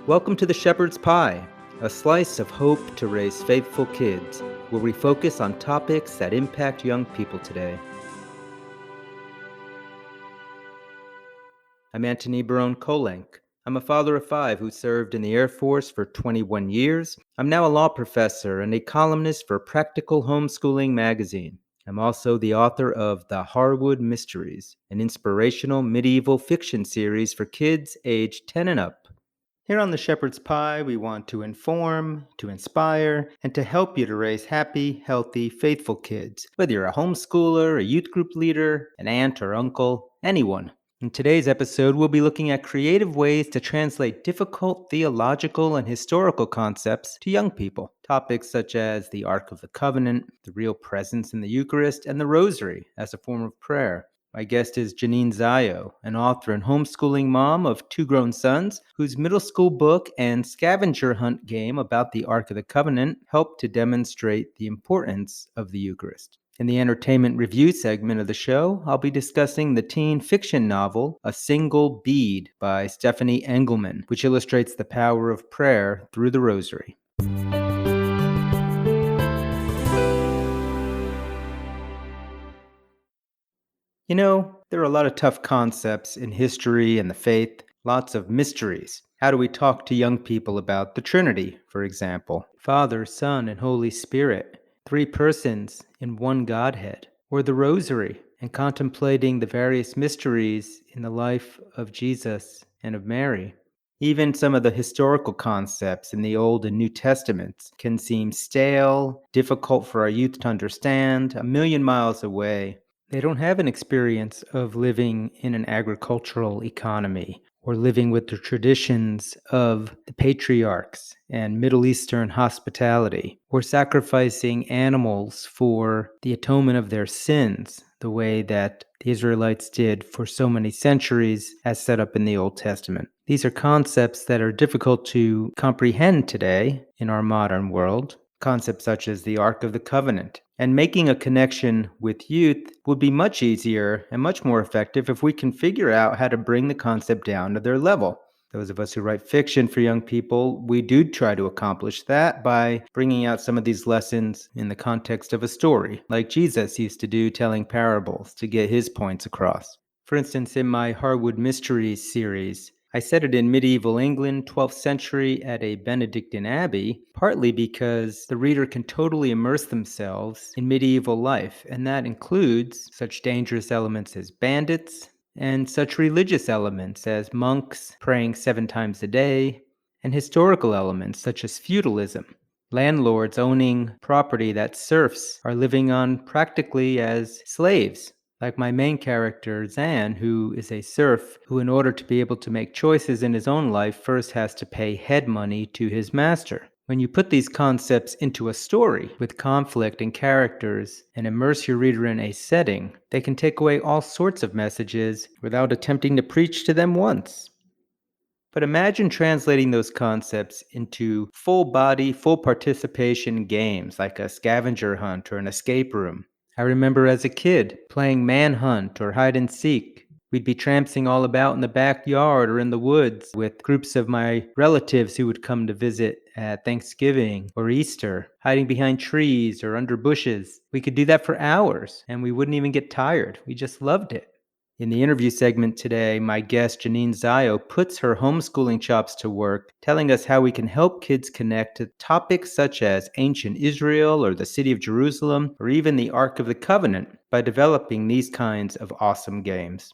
Welcome to the Shepherd's Pie, a slice of hope to raise faithful kids, where we focus on topics that impact young people today. I'm Antony Kolenc. I'm a father of 5 who served in the Air Force for 21 years. I'm now a law professor and a columnist for Practical Homeschooling magazine. I'm also the author of The Harwood Mysteries, an inspirational medieval fiction series for kids aged 10 and up. Here on the Shepherd's Pie, we want to inform, to inspire, and to help you to raise happy, healthy, faithful kids, whether you're a homeschooler, a youth group leader, an aunt or uncle, anyone. In today's episode, we'll be looking at creative ways to translate difficult theological and historical concepts to young people. Topics such as the Ark of the Covenant, the real presence in the Eucharist, and the Rosary as a form of prayer. My guest is Janine Zio, an author and homeschooling mom of 2 grown sons, whose middle school book and scavenger hunt game about the Ark of the Covenant helped to demonstrate the importance of the Eucharist. In the entertainment review segment of the show, I'll be discussing the teen fiction novel A Single Bead by Stephanie Engelman, which illustrates the power of prayer through the Rosary. You know, there are a lot of tough concepts in history and the faith, lots of mysteries. How do we talk to young people about the Trinity, for example? Father, Son, and Holy Spirit, 3 persons in one Godhead. Or the Rosary, and contemplating the various mysteries in the life of Jesus and of Mary. Even some of the historical concepts in the Old and New Testaments can seem stale, difficult for our youth to understand, a million miles away. They don't have an experience of living in an agricultural economy or living with the traditions of the patriarchs and Middle Eastern hospitality, or sacrificing animals for the atonement of their sins, the way that the Israelites did for so many centuries as set up in the Old Testament. These are concepts that are difficult to comprehend today in our modern world. Concepts such as the Ark of the Covenant. And making a connection with youth would be much easier and much more effective if we can figure out how to bring the concept down to their level. Those of us who write fiction for young people, we do try to accomplish that by bringing out some of these lessons in the context of a story, like Jesus used to do, telling parables to get his points across. For instance, in my Harwood Mysteries series, I set it in medieval England, 12th century, at a Benedictine abbey, partly because the reader can totally immerse themselves in medieval life, and that includes such dangerous elements as bandits, and such religious elements as monks praying 7 times a day, and historical elements such as feudalism, landlords owning property that serfs are living on practically as slaves. Like my main character, Zan, who is a serf who, in order to be able to make choices in his own life, first has to pay head money to his master. When you put these concepts into a story with conflict and characters and immerse your reader in a setting, they can take away all sorts of messages without attempting to preach to them once. But imagine translating those concepts into full-body, full participation games like a scavenger hunt or an escape room. I remember as a kid playing manhunt or hide and seek. We'd be trampsing all about in the backyard or in the woods with groups of my relatives who would come to visit at Thanksgiving or Easter, hiding behind trees or under bushes. We could do that for hours and we wouldn't even get tired. We just loved it. In the interview segment today, my guest Janine Zio puts her homeschooling chops to work, telling us how we can help kids connect to topics such as ancient Israel or the city of Jerusalem or even the Ark of the Covenant by developing these kinds of awesome games.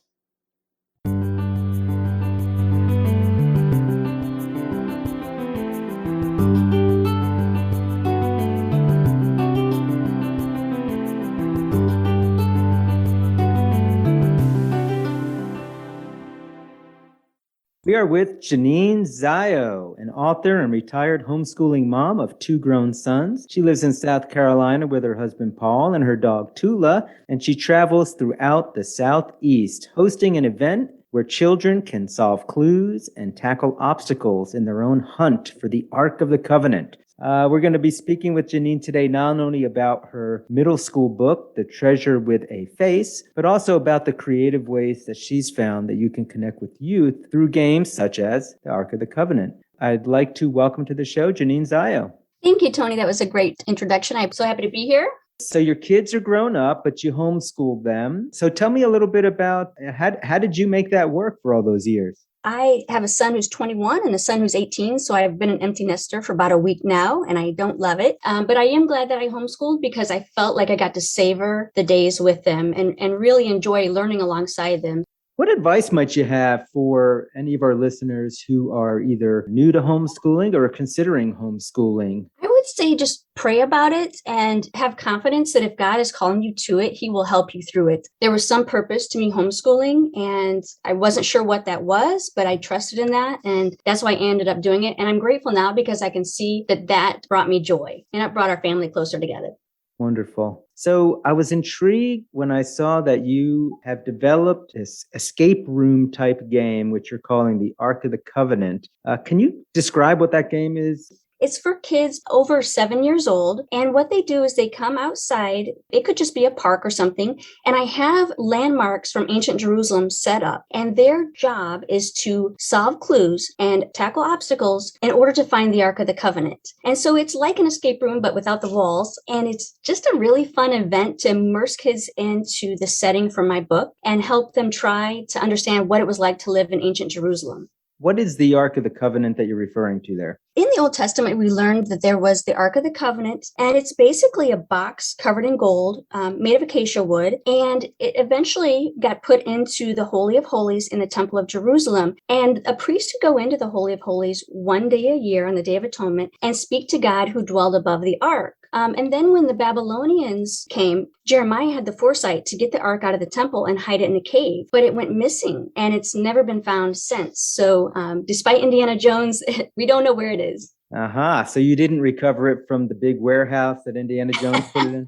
We are with Janine Zio, an author and retired homeschooling mom of 2 grown sons. She lives in South Carolina with her husband Paul and her dog Tula, and she travels throughout the Southeast, hosting an event where children can solve clues and tackle obstacles in their own hunt for the Ark of the Covenant. We're going to be speaking with Janine today not only about her middle school book, The Treasure with a Face, but also about the creative ways that she's found that you can connect with youth through games such as the Ark of the Covenant. I'd like to welcome to the show Janine Zio. Thank you, Tony. That was a great introduction. I'm so happy to be here. So your kids are grown up, but you homeschooled them. So tell me a little bit about how did you make that work for all those years? I have a son who's 21 and a son who's 18. So I've been an empty nester for about a week now, and I don't love it. But I am glad that I homeschooled because I felt like I got to savor the days with them and really enjoy learning alongside them. What advice might you have for any of our listeners who are either new to homeschooling or considering homeschooling? I would say just pray about it and have confidence that if God is calling you to it, He will help you through it. There was some purpose to me homeschooling, and I wasn't sure what that was, but I trusted in that, and that's why I ended up doing it. And I'm grateful now because I can see that brought me joy, and it brought our family closer together. Wonderful. So I was intrigued when I saw that you have developed this escape room type game, which you're calling the Ark of the Covenant. Can you describe what that game is? It's for kids over 7 years old. And what they do is they come outside. It could just be a park or something. And I have landmarks from ancient Jerusalem set up. And their job is to solve clues and tackle obstacles in order to find the Ark of the Covenant. And so it's like an escape room, but without the walls. And it's just a really fun event to immerse kids into the setting from my book and help them try to understand what it was like to live in ancient Jerusalem. What is the Ark of the Covenant that you're referring to there? In the Old Testament, we learned that there was the Ark of the Covenant, and it's basically a box covered in gold, made of acacia wood, and it eventually got put into the Holy of Holies in the Temple of Jerusalem. And a priest would go into the Holy of Holies one day a year on the Day of Atonement and speak to God who dwelled above the Ark. And then when the Babylonians came, Jeremiah had the foresight to get the Ark out of the temple and hide it in a cave, but it went missing and it's never been found since. So despite Indiana Jones, we don't know where it is. Aha. So you didn't recover it from the big warehouse that Indiana Jones put it in?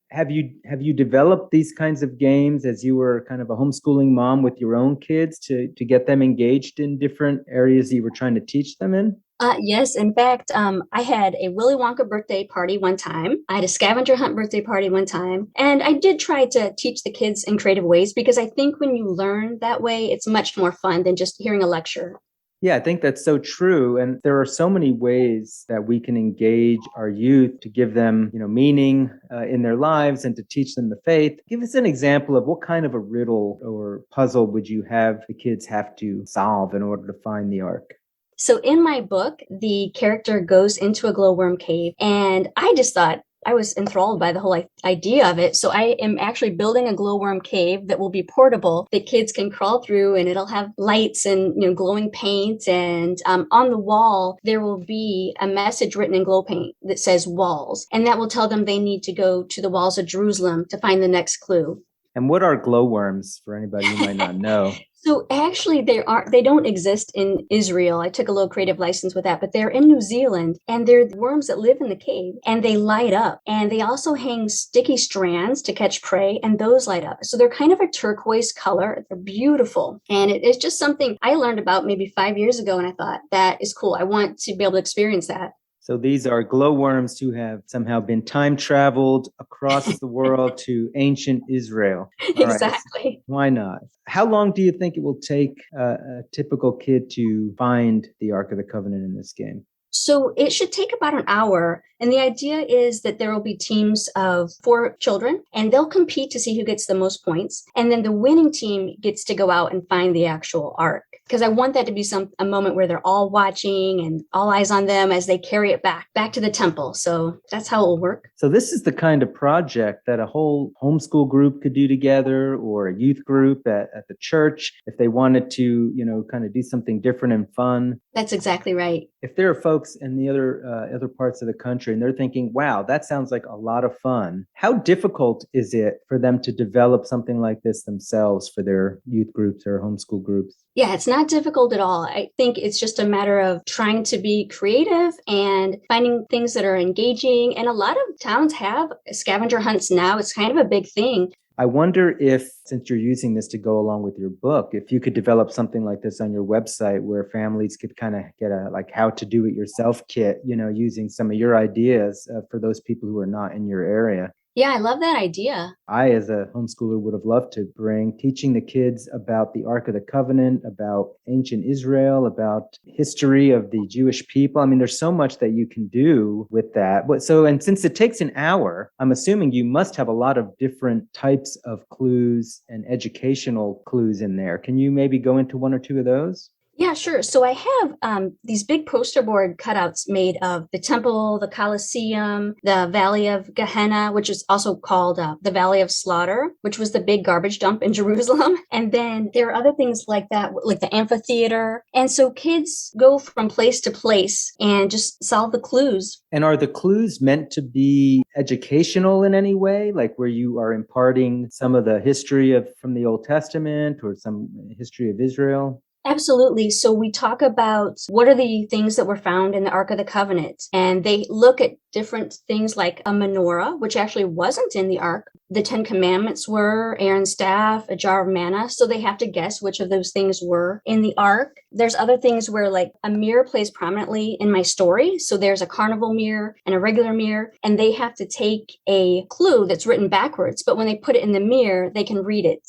Have you developed these kinds of games as you were kind of a homeschooling mom with your own kids to get them engaged in different areas that you were trying to teach them in? Yes. In fact, I had a Willy Wonka birthday party one time. I had a scavenger hunt birthday party one time. And I did try to teach the kids in creative ways because I think when you learn that way, it's much more fun than just hearing a lecture. Yeah, I think that's so true. And there are so many ways that we can engage our youth to give them, meaning in their lives and to teach them the faith. Give us an example of what kind of a riddle or puzzle would you have the kids have to solve in order to find the Ark? So in my book, the character goes into a glowworm cave, and I just thought I was enthralled by the whole idea of it. So I am actually building a glowworm cave that will be portable that kids can crawl through, and it'll have lights and glowing paint. And on the wall, there will be a message written in glow paint that says walls, and that will tell them they need to go to the walls of Jerusalem to find the next clue. And what are glowworms for anybody who might not know? So actually they don't exist in Israel. I took a little creative license with that, but they're in New Zealand, and they're worms that live in the cave and they light up, and they also hang sticky strands to catch prey, and those light up. So they're kind of a turquoise color. They're beautiful. And it's just something I learned about maybe 5 years ago, and I thought that is cool. I want to be able to experience that. So these are glowworms who have somehow been time traveled across the world to ancient Israel. All Exactly. Right. Why not? How long do you think it will take a typical kid to find the Ark of the Covenant in this game? So it should take about an hour. And the idea is that there will be teams of 4 children, and they'll compete to see who gets the most points. And then the winning team gets to go out and find the actual Ark. Because I want that to be a moment where they're all watching and all eyes on them as they carry it back to the temple. So that's how it will work. So this is the kind of project that a whole homeschool group could do together, or a youth group at the church, if they wanted to, kind of do something different and fun. That's exactly right. If there are folks in the other parts of the country and they're thinking, wow, that sounds like a lot of fun, how difficult is it for them to develop something like this themselves for their youth groups or homeschool groups? Yeah, it's not difficult at all. I think it's just a matter of trying to be creative and finding things that are engaging. And a lot of towns have scavenger hunts now. It's kind of a big thing. I wonder if, since you're using this to go along with your book, if you could develop something like this on your website where families could kind of get a how to do it yourself kit, using some of your ideas for those people who are not in your area. Yeah, I love that idea. I, as a homeschooler, would have loved to bring teaching the kids about the Ark of the Covenant, about ancient Israel, about history of the Jewish people. I mean, there's so much that you can do with that. And since it takes an hour, I'm assuming you must have a lot of different types of clues and educational clues in there. Can you maybe go into one or two of those? Yeah, sure. So I have these big poster board cutouts made of the temple, the Colosseum, the Valley of Gehenna, which is also called the Valley of Slaughter, which was the big garbage dump in Jerusalem. And then there are other things like that, like the amphitheater. And so kids go from place to place and just solve the clues. And are the clues meant to be educational in any way, like where you are imparting some of the history of from the Old Testament or some history of Israel? Absolutely. So we talk about what are the things that were found in the Ark of the Covenant. And they look at different things like a menorah, which actually wasn't in the Ark. The Ten Commandments were, Aaron's staff, a jar of manna. So they have to guess which of those things were in the Ark. There's other things where like a mirror plays prominently in my story. So there's a carnival mirror and a regular mirror, and they have to take a clue that's written backwards. But when they put it in the mirror, they can read it.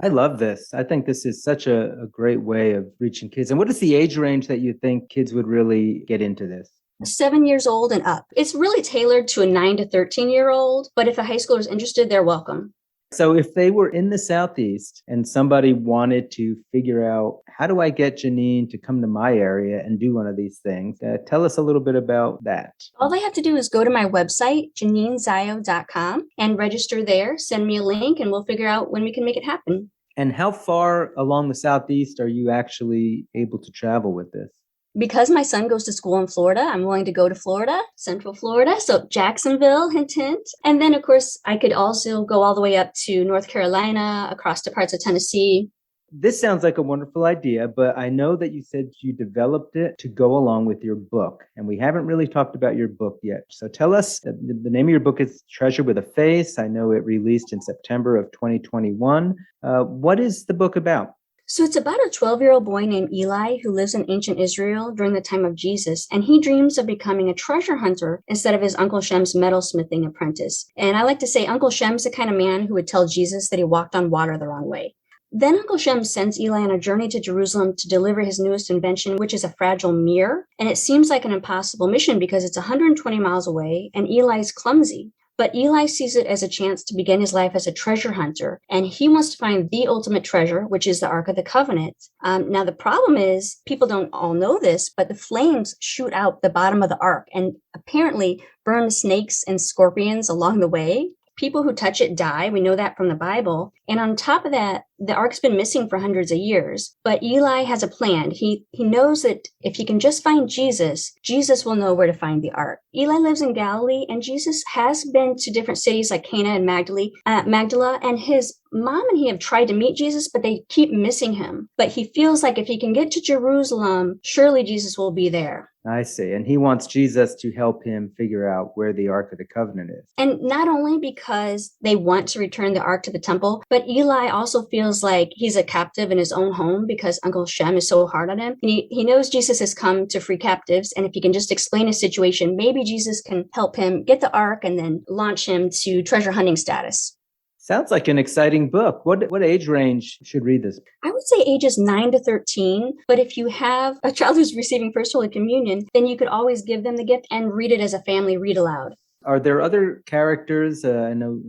I love this. I think this is such a great way of reaching kids. And what is the age range that you think kids would really get into this? 7 years old and up. It's really tailored to a 9 to 13-year-old, but if a high schooler is interested, they're welcome. So if they were in the Southeast and somebody wanted to figure out how do I get Janine to come to my area and do one of these things, tell us a little bit about that. All they have to do is go to my website, janinezio.com, and register there. Send me a link, and we'll figure out when we can make it happen. And how far along the Southeast are you actually able to travel with this? Because my son goes to school in Florida, I'm willing to go to Florida, Central Florida, so Jacksonville, hint, hint. And then, of course, I could also go all the way up to North Carolina, across to parts of Tennessee. This sounds like a wonderful idea, but I know that you said you developed it to go along with your book, and we haven't really talked about your book yet. So tell us, the name of your book is Treasure with a Face. I know it released in September of 2021. What is the book about? So it's about a 12-year-old boy named Eli who lives in ancient Israel during the time of Jesus, and he dreams of becoming a treasure hunter instead of his Uncle Shem's metalsmithing apprentice. And I like to say Uncle Shem's the kind of man who would tell Jesus that he walked on water the wrong way. Then Uncle Shem sends Eli on a journey to Jerusalem to deliver his newest invention, which is a fragile mirror. And it seems like an impossible mission because it's 120 miles away and Eli's clumsy. But Eli sees it as a chance to begin his life as a treasure hunter, and he wants to find the ultimate treasure, which is the Ark of the Covenant. Now, the problem is, people don't all know this, but the flames shoot out the bottom of the Ark and apparently burn snakes and scorpions along the way. People who touch it die. We know that from the Bible. And on top of that, the Ark's been missing for hundreds of years. But Eli has a plan. He knows that if he can just find Jesus, Jesus will know where to find the Ark. Eli lives in Galilee, and Jesus has been to different cities like Cana and Magdala, and his mom and he have tried to meet Jesus, but they keep missing him. But he feels like if he can get to Jerusalem, surely Jesus will be there. I see. And he wants Jesus to help him figure out where the Ark of the Covenant is. And not only because they want to return the Ark to the temple, but Eli also feels like he's a captive in his own home because Uncle Shem is so hard on him. And he knows Jesus has come to free captives. And if he can just explain his situation, maybe Jesus can help him get the Ark and then launch him to treasure hunting status. Sounds like an exciting book. What age range should read this? I would say ages 9 to 13, but if you have a child who's receiving First Holy Communion, then you could always give them the gift and read it as a family read aloud. Are there other characters? I know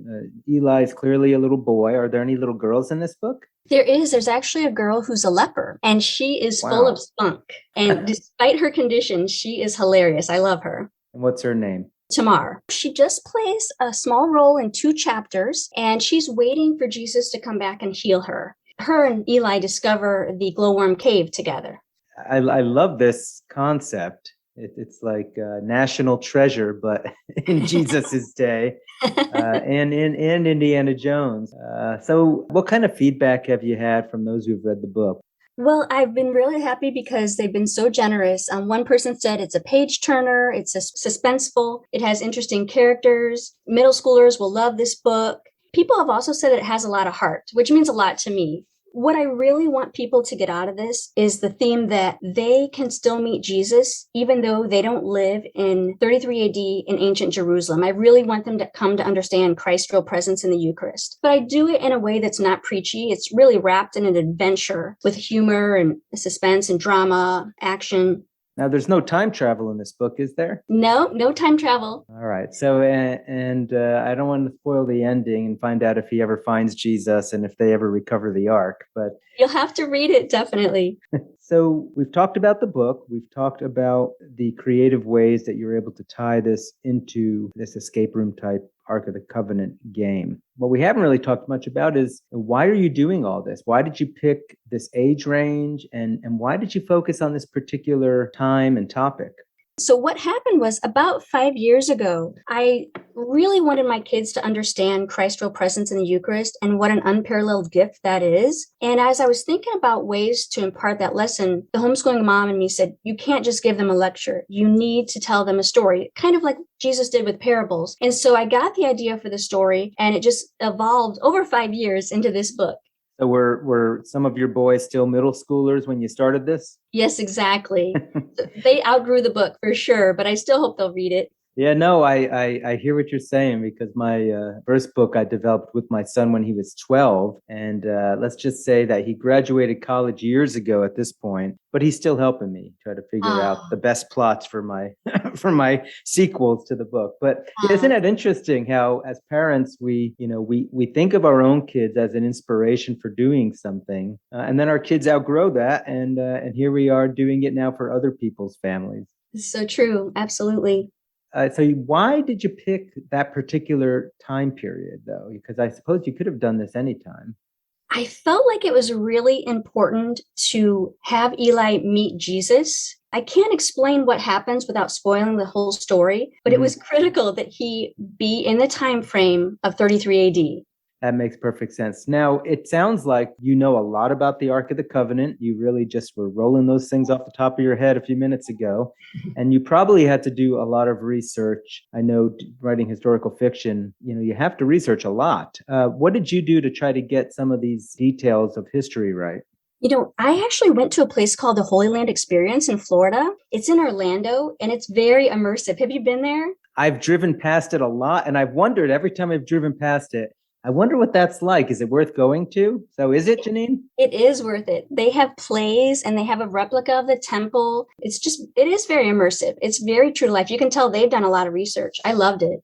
Eli is clearly a little boy. Are there any little girls in this book? There is. There's actually a girl who's a leper, and she is full of spunk. And despite her condition, she is hilarious. I love her. And what's her name? Tamar. She just plays a small role in 2 chapters, and she's waiting for Jesus to come back and heal her. Her and Eli discover the glowworm cave together. I love this concept. It's like national treasure, but in Jesus's day, and in Indiana Jones. So what kind of feedback have you had from those who've read the book? Well, I've been really happy because they've been so generous. One person said it's a page turner, it's suspenseful, it has interesting characters. Middle schoolers will love this book. People have also said it has a lot of heart, which means a lot to me. What I really want people to get out of this is the theme that they can still meet Jesus even though they don't live in 33 AD in ancient Jerusalem. I really want them to come to understand Christ's real presence in the Eucharist. But I do it in a way that's not preachy. It's really wrapped in an adventure with humor and suspense and drama, action. Now, there's no time travel in this book, is there? No time travel. All right. So, I don't want to spoil the ending and find out if he ever finds Jesus and if they ever recover the Ark. But You'll have to read it, definitely. so we've talked about the book. We've talked about the creative ways that you're able to tie this into this escape room type Ark of the Covenant game. What we haven't really talked much about is why are you doing all this? Why did you pick this age range? And why did you focus on this particular time and topic? So what happened was about 5 years ago, I really wanted my kids to understand Christ's real presence in the Eucharist and what an unparalleled gift that is. And as I was thinking about ways to impart that lesson, the homeschooling mom in me said, you can't just give them a lecture. You need to tell them a story, kind of like Jesus did with parables. And so I got the idea for the story, and it just evolved over 5 years into this book. So were some of your boys still middle schoolers when you started this? Yes, exactly. They outgrew the book for sure, but I still hope they'll read it. Yeah, no, I hear what you're saying, because my first book I developed with my son when he was 12. And let's just say that he graduated college years ago at this point, but he's still helping me try to figure out the best plots for my for my sequels to the book. But isn't it interesting how, as parents, we think of our own kids as an inspiration for doing something, and then our kids outgrow that, and here we are doing it now for other people's families. So true. Absolutely. So why did you pick that particular time period, though? Because I suppose you could have done this anytime. I felt like it was really important to have Eli meet Jesus. I can't explain what happens without spoiling the whole story, but it was critical that he be in the time frame of 33 AD. That makes perfect sense. Now, it sounds like you know a lot about the Ark of the Covenant. You really just were rolling those things off the top of your head a few minutes ago. And you probably had to do a lot of research. I know writing historical fiction, you have to research a lot. What did you do to try to get some of these details of history right? I actually went to a place called the Holy Land Experience in Florida. It's in Orlando, and it's very immersive. Have you been there? I've driven past it a lot, and I've wondered every time I've driven past it, I wonder what that's like. Is it worth going to? So is it, Janine? It is worth it. They have plays and they have a replica of the temple. It is very immersive. It's very true to life. You can tell they've done a lot of research. I loved it.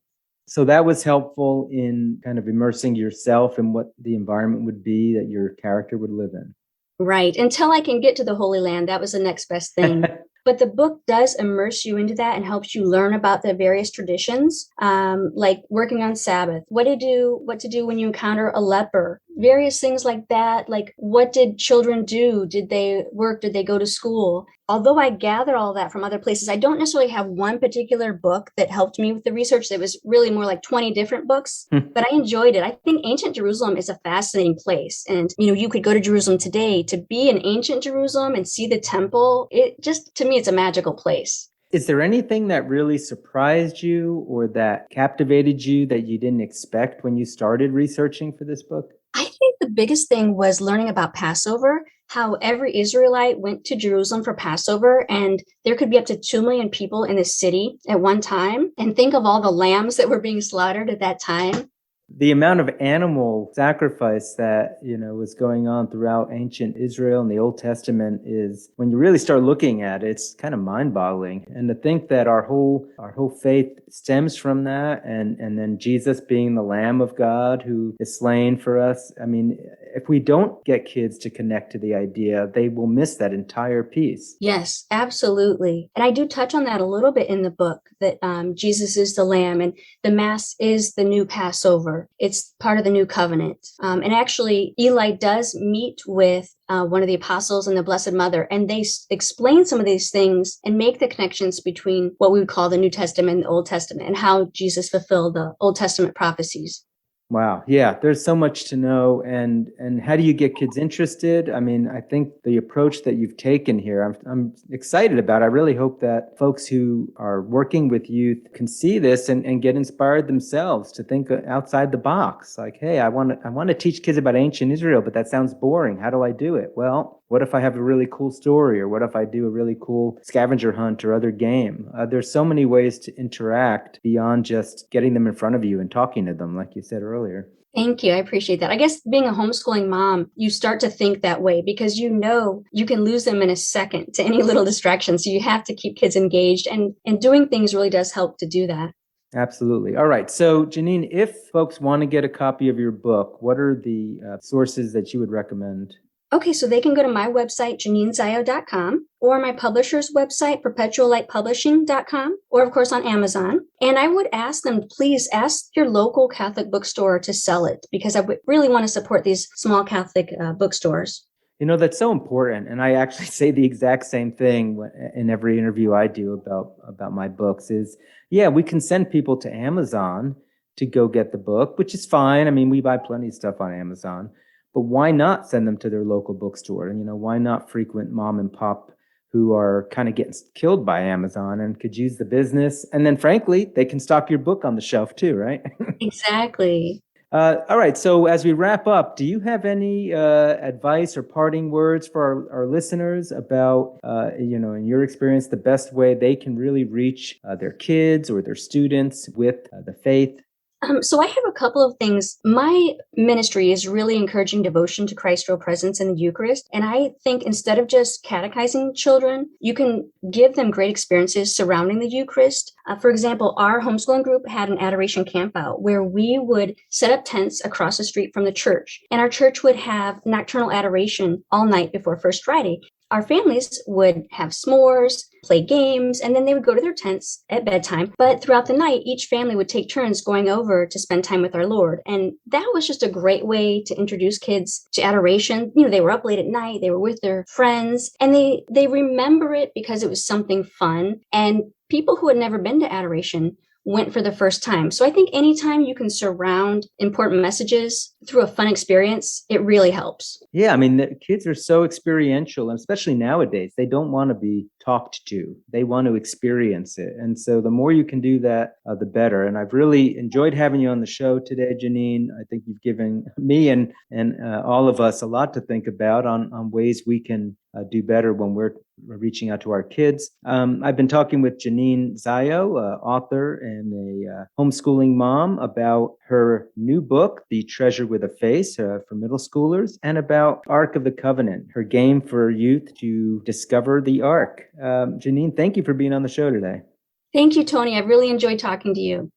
So that was helpful in kind of immersing yourself in what the environment would be that your character would live in. Right. Until I can get to the Holy Land, that was the next best thing. But the book does immerse you into that and helps you learn about the various traditions, like working on Sabbath, what to do when you encounter a leper, various things like that. Like, what did children do? Did they work? Did they go to school? Although I gather all that from other places, I don't necessarily have one particular book that helped me with the research. It was really more like 20 different books, but I enjoyed it. I think ancient Jerusalem is a fascinating place. And, you could go to Jerusalem today. To be in ancient Jerusalem and see the temple, to me, it's a magical place. Is there anything that really surprised you or that captivated you that you didn't expect when you started researching for this book? I think the biggest thing was learning about Passover, how every Israelite went to Jerusalem for Passover, and there could be up to 2 million people in the city at one time. And think of all the lambs that were being slaughtered at that time. The amount of animal sacrifice that, was going on throughout ancient Israel and the Old Testament is, when you really start looking at it, it's kind of mind-boggling. And to think that our whole faith stems from that, and then Jesus being the Lamb of God who is slain for us. I mean, if we don't get kids to connect to the idea, they will miss that entire piece. Yes, absolutely. And I do touch on that a little bit in the book, that Jesus is the Lamb and the Mass is the new Passover. It's part of the new covenant. And actually, Eli does meet with one of the apostles and the Blessed Mother, and they explain some of these things and make the connections between what we would call the New Testament and the Old Testament, and how Jesus fulfilled the Old Testament prophecies. Wow. Yeah, there's so much to know. And how do you get kids interested? I mean, I think the approach that you've taken here, I'm excited about. I really hope that folks who are working with youth can see this and get inspired themselves to think outside the box. Like, hey, I want to teach kids about ancient Israel, but that sounds boring. How do I do it? Well, what if I have a really cool story, or what if I do a really cool scavenger hunt or other game? There's so many ways to interact beyond just getting them in front of you and talking to them, like you said earlier. Thank you. I appreciate that. I guess being a homeschooling mom, you start to think that way because you know you can lose them in a second to any little distraction. So you have to keep kids engaged, and doing things really does help to do that. Absolutely. All right. So, Janine, if folks want to get a copy of your book, what are the sources that you would recommend? Okay, so they can go to my website, janinezio.com, or my publisher's website, perpetuallightpublishing.com, or of course on Amazon. And I would ask them, please ask your local Catholic bookstore to sell it because I would really want to support these small Catholic bookstores. That's so important, and I actually say the exact same thing in every interview I do about my books. Is yeah, we can send people to Amazon to go get the book, which is fine. I mean, we buy plenty of stuff on Amazon, but why not send them to their local bookstore? And why not frequent mom and pop who are kind of getting killed by Amazon and could use the business, and then frankly, they can stock your book on the shelf too, right? Exactly. All right. So as we wrap up, do you have any advice or parting words for our listeners about, in your experience, the best way they can really reach their kids or their students with the faith? So I have a couple of things. My ministry is really encouraging devotion to Christ's real presence in the Eucharist. And I think instead of just catechizing children, you can give them great experiences surrounding the Eucharist. For example, our homeschooling group had an adoration camp out where we would set up tents across the street from the church. And our church would have nocturnal adoration all night before First Friday. Our families would have s'mores, play games, and then they would go to their tents at bedtime. But throughout the night, each family would take turns going over to spend time with our Lord. And that was just a great way to introduce kids to adoration. They were up late at night, they were with their friends, and they remember it because it was something fun. And people who had never been to adoration went for the first time. So I think anytime you can surround important messages through a fun experience, it really helps. Yeah, I mean, the kids are so experiential, and especially nowadays, they don't want to be talked to. They want to experience it. And so the more you can do that, the better. And I've really enjoyed having you on the show today, Janine. I think you've given me and all of us a lot to think about on ways we can do better when we're reaching out to our kids. I've been talking with Janine Zio, author and a homeschooling mom, about her new book, The Treasure with a Face, for middle schoolers, and about Ark of the Covenant, her game for youth to discover the Ark. Janine, thank you for being on the show today. Thank you, Tony. I really enjoyed talking to you.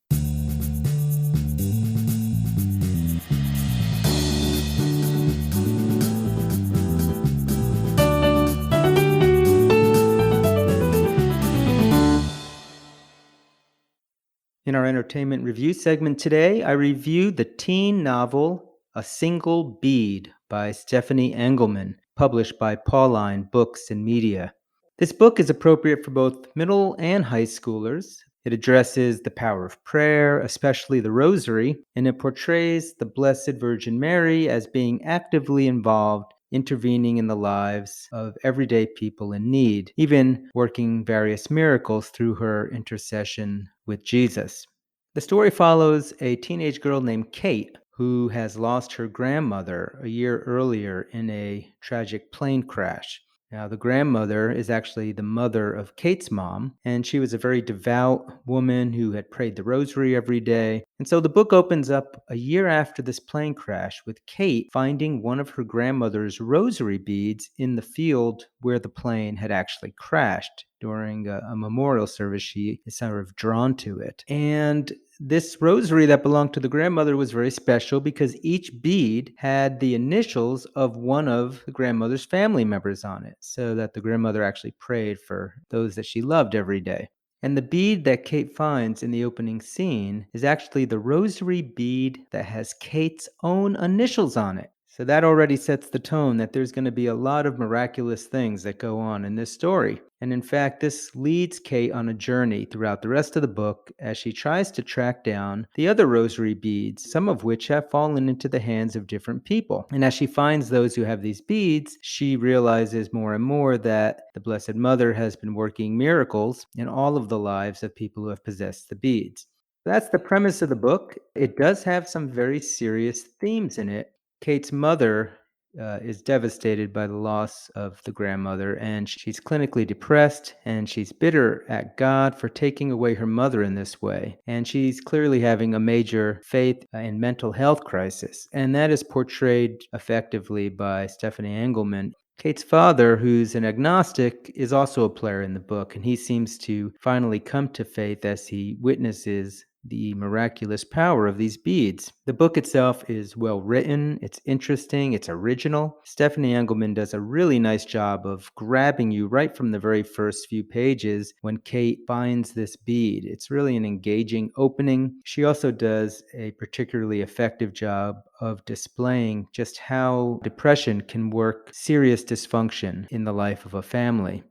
In our entertainment review segment today, I review the teen novel A Single Bead by Stephanie Engelman, published by Pauline Books and Media. This book is appropriate for both middle and high schoolers. It addresses the power of prayer, especially the rosary, and it portrays the Blessed Virgin Mary as being actively involved, intervening in the lives of everyday people in need, even working various miracles through her intercession with Jesus. The story follows a teenage girl named Kate who has lost her grandmother a year earlier in a tragic plane crash. Now, the grandmother is actually the mother of Kate's mom, and she was a very devout woman who had prayed the rosary every day. And so the book opens up a year after this plane crash with Kate finding one of her grandmother's rosary beads in the field where the plane had actually crashed. During a memorial service, she is sort of drawn to it. And this rosary that belonged to the grandmother was very special because each bead had the initials of one of the grandmother's family members on it, so that the grandmother actually prayed for those that she loved every day. And the bead that Kate finds in the opening scene is actually the rosary bead that has Kate's own initials on it. So that already sets the tone that there's going to be a lot of miraculous things that go on in this story. And in fact, this leads Kate on a journey throughout the rest of the book as she tries to track down the other rosary beads, some of which have fallen into the hands of different people. And as she finds those who have these beads, she realizes more and more that the Blessed Mother has been working miracles in all of the lives of people who have possessed the beads. That's the premise of the book. It does have some very serious themes in it. Kate's mother is devastated by the loss of the grandmother, and she's clinically depressed, and she's bitter at God for taking away her mother in this way. And she's clearly having a major faith and mental health crisis, and that is portrayed effectively by Stephanie Engelman. Kate's father, who's an agnostic, is also a player in the book, and he seems to finally come to faith as he witnesses the miraculous power of these beads. The book itself is well written, it's interesting, it's original. Stephanie Engelman does a really nice job of grabbing you right from the very first few pages when Kate finds this bead. It's really an engaging opening. She also does a particularly effective job of displaying just how depression can work serious dysfunction in the life of a family.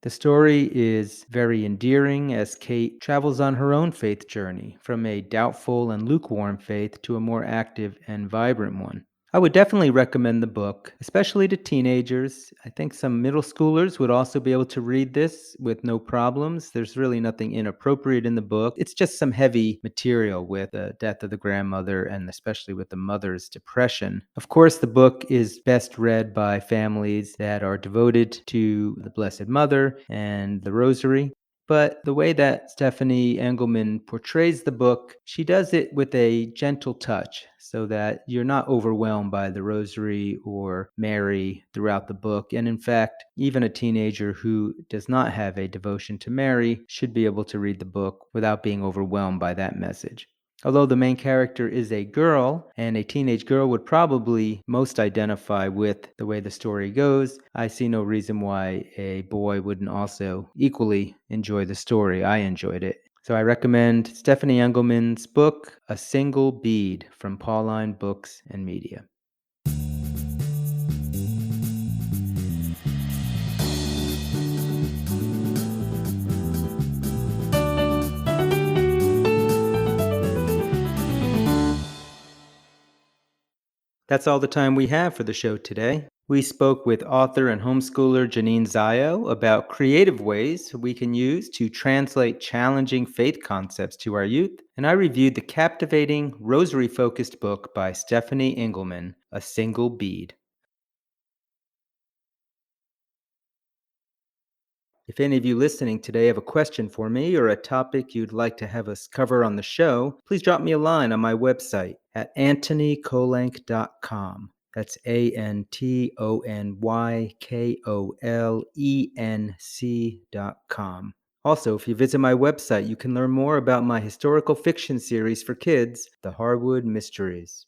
The story is very endearing as Kate travels on her own faith journey from a doubtful and lukewarm faith to a more active and vibrant one. I would definitely recommend the book, especially to teenagers. I think some middle schoolers would also be able to read this with no problems. There's really nothing inappropriate in the book. It's just some heavy material with the death of the grandmother and especially with the mother's depression. Of course, the book is best read by families that are devoted to the Blessed Mother and the Rosary. But the way that Stephanie Engelman portrays the book, she does it with a gentle touch so that you're not overwhelmed by the Rosary or Mary throughout the book. And in fact, even a teenager who does not have a devotion to Mary should be able to read the book without being overwhelmed by that message. Although the main character is a girl, and a teenage girl would probably most identify with the way the story goes, I see no reason why a boy wouldn't also equally enjoy the story. I enjoyed it. So I recommend Stephanie Engelman's book, A Single Bead, from Pauline Books and Media. That's all the time we have for the show today. We spoke with author and homeschooler Janine Zio about creative ways we can use to translate challenging faith concepts to our youth, and I reviewed the captivating rosary-focused book by Stephanie Engelman, A Single Bead. If any of you listening today have a question for me or a topic you'd like to have us cover on the show, please drop me a line on my website at antonykolenc.com. That's AntonyKolenc.com. Also, if you visit my website, you can learn more about my historical fiction series for kids, The Harwood Mysteries.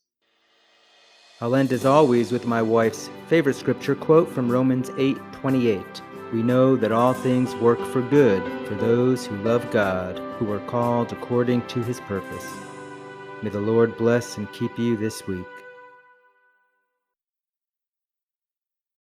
I'll end as always with my wife's favorite scripture quote from Romans 8:28. We know that all things work for good for those who love God, who are called according to his purpose. May the Lord bless and keep you this week.